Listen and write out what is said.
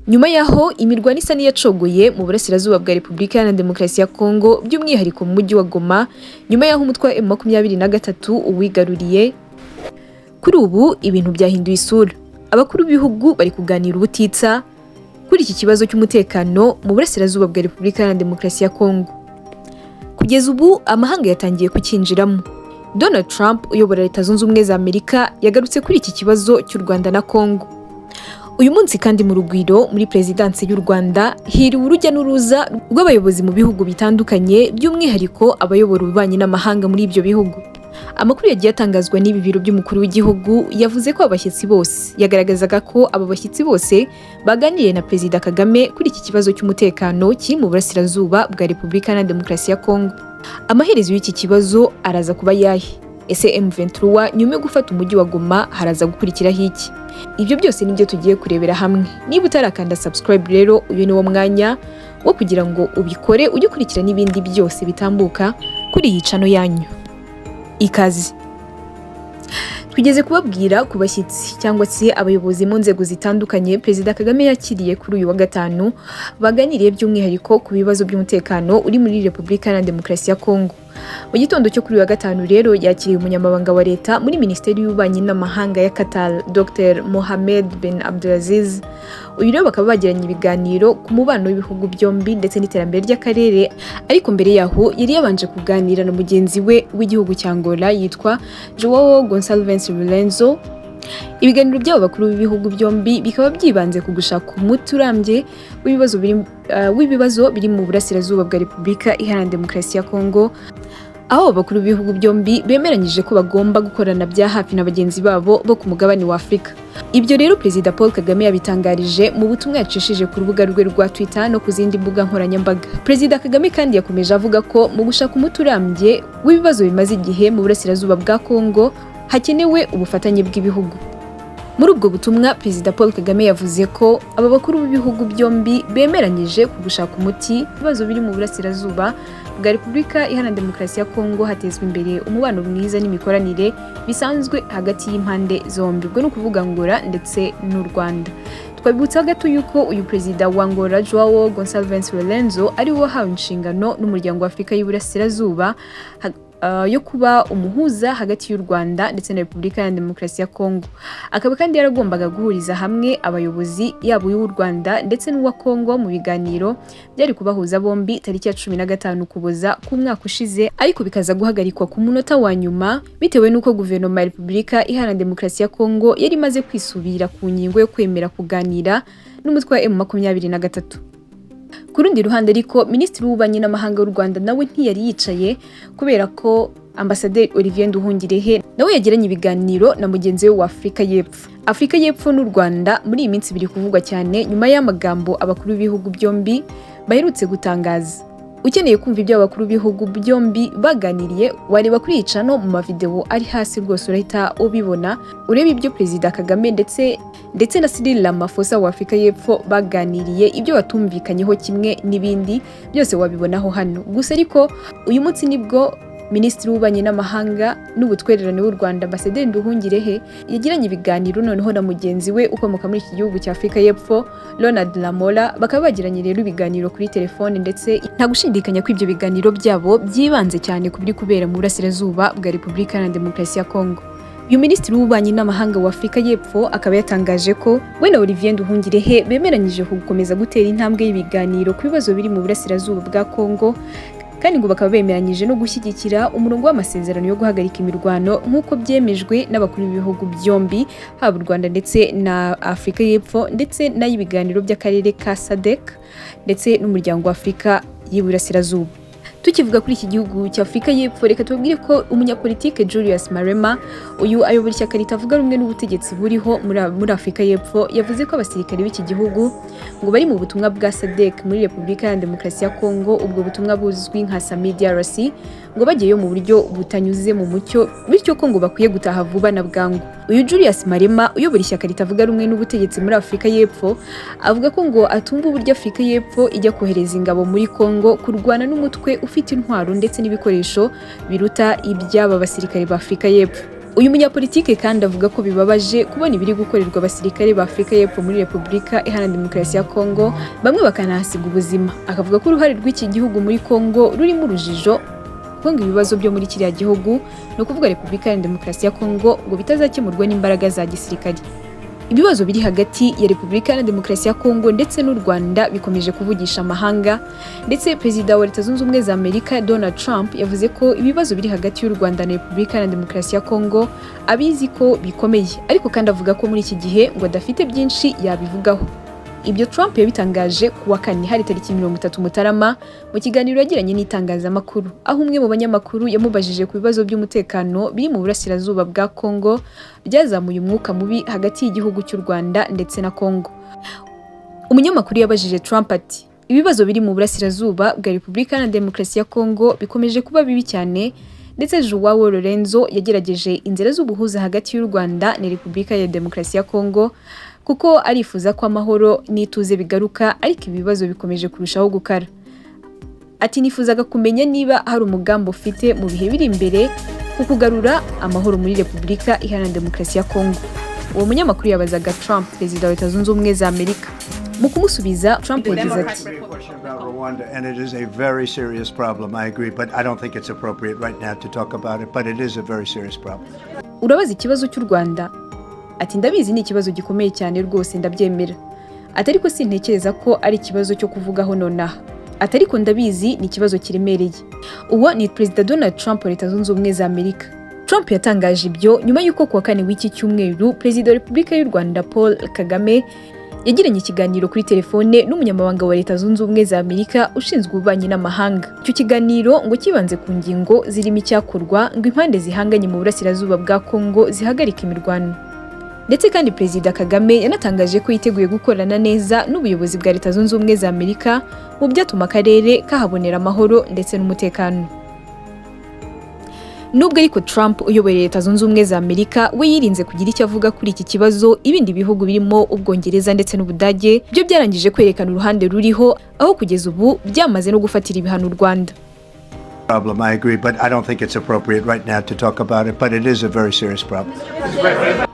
Nyuma yaho imirwano isa niyacogoye mu burasirazuba bwa Repubulika Iharanira Demokarasi ya Kongo by'umwihariko mu mujyi wa Goma, nyuma yaho umutwe wa M23 uwigaruriye. Kuri ubu ibintu byahinduye isura. Abakuru b'ibihugu bari kuganira ubutitsa kuri iki kibazo cy'umutekano mu burasirazuba bwa Repubulika Iharanira Demokarasi ya Kongo. Kugeza ubu amahanga yatangiye kukinjiramo. Donald Trump uyobora Leta Zunze Ubumwe za Amerika yagarutse kuri iki kibazo cy'u Rwanda na Kongo. Uyu munsi kandi mu rugwiro muri Perezidansi y'u Rwanda hiriwe urujya n'uruza rw'abayobozi mu bihugu bitandukanye by'umwihariko abayobora ububanyi n'amahanga muri ibyo bihugu. Amakuru yagiye atangazwa n'ibi biro by'umukuru w'igihugu yavuze ko abashyitsi bose yagaragazaga ko aba bashyitsi bose baganiriye na Perezida Kagame kuri iki kibazo cy'umutekano kiri mu burasirazuba bwa Repubulika Iharanira Demokarasi ya Kongo. Amaherezo y'iki kibazo araza kuba yahe? Ese M23 nyuma yo gufata umujyi wa Goma haraza gukurikiraho iki? Ibyo byose nibyo tugiye kurebera hamwe. Niba utarakanda subscribe rero uyu ni wo mwanya wo kugira ngo ubikore ujye ukurikira n'ibindi byose bitambuka kuri iyi channel yanyu. Ikaze. Twigeze kubabwira ku bashyitsi cyangwa se abayobozi mu nzego zitandukanye Perezida Kagame yakiriye kuri uyu wa gatanu baganiriye by'umwihariko ku bibazo by'umutekano uri muri Repubulika Iharanira Demokarasi ya Kongo. Mu gitondo cyo kuri uyu wa gatanu rero yakiriye umunyamabanga wa leta muri Minisiteri y'Ububanyi n'Amahanga ya Qatar Dr Mohammed bin Abdulaziz. Uyu rero bakaba bagiranye ibiganiro ku mubano w'ibihugu byombi ndetse n'iterambere ry'akarere, ariko mbere yaho yari yabanje kuganira na mugenzi we w'igihugu cya Angola yitwa Joao Gonçalves Lorenzo. Ibiganiro by'abo bakuru b'ibihugu byombi bikaba byibanze ku gushaka umuti urambye w'ibibazo biri mu burasirazuba bwa Repubulika Iharanira Demokarasi ya Kongo, aho abakuru b'ibihugu byombi bemeranyije ko bagomba gukorana bya hafi na bagenzi babo bo ku mugabane wa Afurika. Ibyo rero Perezida Paul Kagame yabitangarije mu butumwa yacishije ku rubuga rwe rwa Twitter no ku zindi mbuga nkoranyambaga. Perezida Kagame kandi yakomeje avuga ko mu gushaka umuti urambye w'ibibazo bimaze igihe mu burasirazuba bwa Kongo hakenewe ubufatanye bw'ibihugu. Muri ubwo butumwa Perezida Paul Kagame yavuze ko aba bakuru b'ibihugu byombi bemeranyije ku gushaka umuti ibibazo biri mu burasirazuba bwa Repubulika Iharanira Demokarasi ya Kongo hatezwa imbere umubano mwiza n'imikoranire bisanzwe hagati y'impande zombi, ubwo no kuvuga Angola ndetse n'u Rwanda. Twabibutsa gato yuko uyu Perezida wa Angola Joao Gonçalves Lorenzo ari we wahawe inshingano n'umuryango wa Afurika y'Uburasirazuba yo kuba umuhuza hagati y'u Rwanda ndetse na Repubulika Iharanira Demokarasi ya Kongo. Akaba kandi yaragombaga guhuriza hamwe abayobozi yabo y'u Rwanda ndetse n'uwa Kongo mu biganiro byari kubahuza bombi tariki ya 15 Ukuboza ku mwaka ushize, ariko bikaza guhagarikwa ku munota wa nyuma bitewe n'uko guverinoma ya Repubulika Iharanira Demokarasi ya Kongo yari imaze kwisubira ku ngingo yo kwemera kuganira n'umutwe wa M23. Ku rundi ruhande ariko Minisitiri w'Ububanyi n'Amahanga w'u Rwanda nawe ntiyari yicaye kubera ko Ambasaderi Olivier Nduhungirehe nawe yagiranye ibiganiro na mugenzi we wa Afurika y'Epfo. Afurika y'Epfo n'u Rwanda muri iyi minsi biri kuvugwa cyane nyuma y'amagambo abakuru b'ibihugu byombi baherutse gutangaza. Ukeneye kumva ibyo abakuru b'ibihugu byombi baganiriye wareba kuri icano mu mavideo ari hasi rwose urahita ubibona, urebe ibyo Perezida Kagame ndetse na Cyril Ramaphosa wa Afurika y'Epfo baganiriye, ibyo batumvikanyeho kimwe n'ibindi byose wabibonaho hano. Gusa ariko uyu munsi nibwo Minisitiri w'Ububanyi n'Amahanga n'Ubutwererane w'u Rwanda Ambasaderi Nduhungirehe yagiranye ibiganiro noneho na mugenzi we ukomoka muri iki gihugu cya Afurika y'Epfo Ronald Lamola. Bakaba bagiranye rero ibiganiro kuri telefone ndetse nta gushidikanya ko ibyo biganiro byabo byibanze cyane ku biri kubera mu burasirazuba bwa Repubulika Iharanira Demokarasi ya Kongo. Uyu Minisitiri w'Ububanyi n'Amahanga wa Afurika y'Epfo akaba yatangaje ko we na Olivier Nduhungirehe bemeranyije gukomeza gutera intambwe y'ibiganiro ku bibazo biri mu burasirazuba bwa Kongo, kandi ngo bakaba bemeranyije no gushyigikira umurongo w'amasezerano yo guhagarika imirwano nk'uko byemejwe n'abakuru b'ibihugu byombi, haba u Rwanda ndetse na Afurika y'Epfo ndetse n'ay'ibiganiro by'akarere ka SADC ndetse n'umuryango wa Afurika y'Iburasirazuba. Tukivuga kuri iki gihugu cya Afurika y'Epfo, reka tubabwire ko umunyapolitike Julius Malema uyu ayobora ishyaka ritavuga rumwe n'ubutegetsi buriho muri Afurika y'Epfo yavuze ko abasirikare b'iki gihugu ngo bari mu butumwa bwa SADC muri Repubulika Iharanira Demokarasi ya Kongo, ubwo butumwa buzwi nka DRC, ngo bagiyeyo mu buryo butanyuze mu mucyo, bityo ko ngo bakwiye gutaha vuba na bwangu. Uyu Julius Malema uyobora ishyaka ritavuga rumwe n'ubutegetsi muri Afurika y'Epfo avuga ko ngo atumva uburyo Afurika y'Epfo ijya kohereza ingabo muri Kongo kurwana n'umutwe ufite intwaro ndetse n'ibikoresho biruta iby'aba basirikare ba Afurika y'Epfo. Uyu munyapolitike kandi avuga ko bibabaje kubona ibiri gukorerwa abasirikare ba Afurika y'Epfo muri Repubulika Iharanira Demokarasi ya Kongo, bamwe bakanahasiga ubuzima. Akavuga ko uruhare rw'iki gihugu muri Kongo rurimo urujijo, ngo ibibazo byo muri kiriya gihugu no kuvuga Repubulika Iharanira Demokarasi ya Kongo ngo bitazakemurwa n'imbaraga za gisirikare. Ibibazo biri hagati ya Repubulika Iharanira Demokarasi ya Kongo ndetse n'u Rwanda bikomeje kuvugisha amahanga, ndetse Perezida wa Leta Zunze Ubumwe za Amerika Donald Trump yavuze ko ibibazo biri hagati y'u Rwanda na Repubulika Iharanira Demokarasi ya Kongo abizi ko bikomeye, ariko kandi avuga ko muri iki gihe ngo adafite byinshi yabivugaho. Ibyo Trump yabitangaje kuwa kane hari tariki 30 Mutarama mu kiganiro yagiranye n'itangazamakuru, aho umwe mu banyamakuru yamubajije ku bibazo by'umutekano biri mu burasirazuba bwa Kongo byazamuye umwuka mubi hagati y'igihugu cy'u Rwanda ndetse na Kongo. Umunyamakuru yabajije Trump ati, ibibazo biri mu burasirazuba bwa Repubulika Iharanira Demokarasi ya Kongo bikomeje kuba bibi cyane, ndetse Joao Lorenzo yagerageje inzira z'ubuhuza hagati y'u Rwanda na Repubulika ya Demokarasi ya Kongo kuko arifuza ko amahoro n'ituze bigaruka, ariko ibibazo bikomeje kurushaho gukara. Ati, nifuzaga kumenya niba hari umugambi ufite mu bihe biri imbere ku kugarura amahoro muri Repubulika Iharanira Demokarasi ya Kongo. Uwo munyamakuru yabazaga Trump, Perezida wa Leta Zunze Ubumwe za Amerika. Mu kumusubiza, Trump yagize ati, Rwanda, and it is a very serious problem. I agree, but I don't think it's appropriate right now to talk about it, but it is a very serious problem. Urabaza ikibazo cy'u Rwanda? Ati, ndabizi ni ikibazo gikomeye cyane rwose, ndabyemera. Ati, ariko sintekereza ko ari ikibazo cyo kuvugaho nonaha. Ati, ariko ndabizi ni ikibazo kiremereye. Uwo ni Perezida Donald Trump wa Leta Zunze Ubumwe za Amerika. Trump yatangaje ibyo nyuma y'uko kuwa kane w'iki cyumweru Perezida wa Repubulika y'u Rwanda Paul Kagame yagiranye ikiganiro kuri telefone n'umunyamabanga wa Leta Zunze Ubumwe za Amerika ushinzwe ububanyi n'amahanga. Icyo kiganiro ngo kibanze ku ngingo zirimo icyakorwa ngo impande zihanganye mu burasirazuba bwa Kongo zihagarika imirwano. Ndetse kandi Perezida Kagame yanatangaje ko yiteguye gukorana neza n'ubuyobozi bwa Leta Zunze Ubumwe za Amerika mu byatuma akarere kahabonera amahoro ndetse n'umutekano. Nubwo ariko Trump uyoboye Leta Zunze Ubumwe za Amerika we yirinze kugira icyo avuga kuri iki kibazo, ibindi bihugu birimo Ubwongereza ndetse n'Ubudage byo byarangije kwerekana uruhande ruriho, aho kugeza ubu byamaze no gufatira ibihano u Rwanda. I agree, but I don't think it's appropriate right now to talk about it, but it is a very serious problem.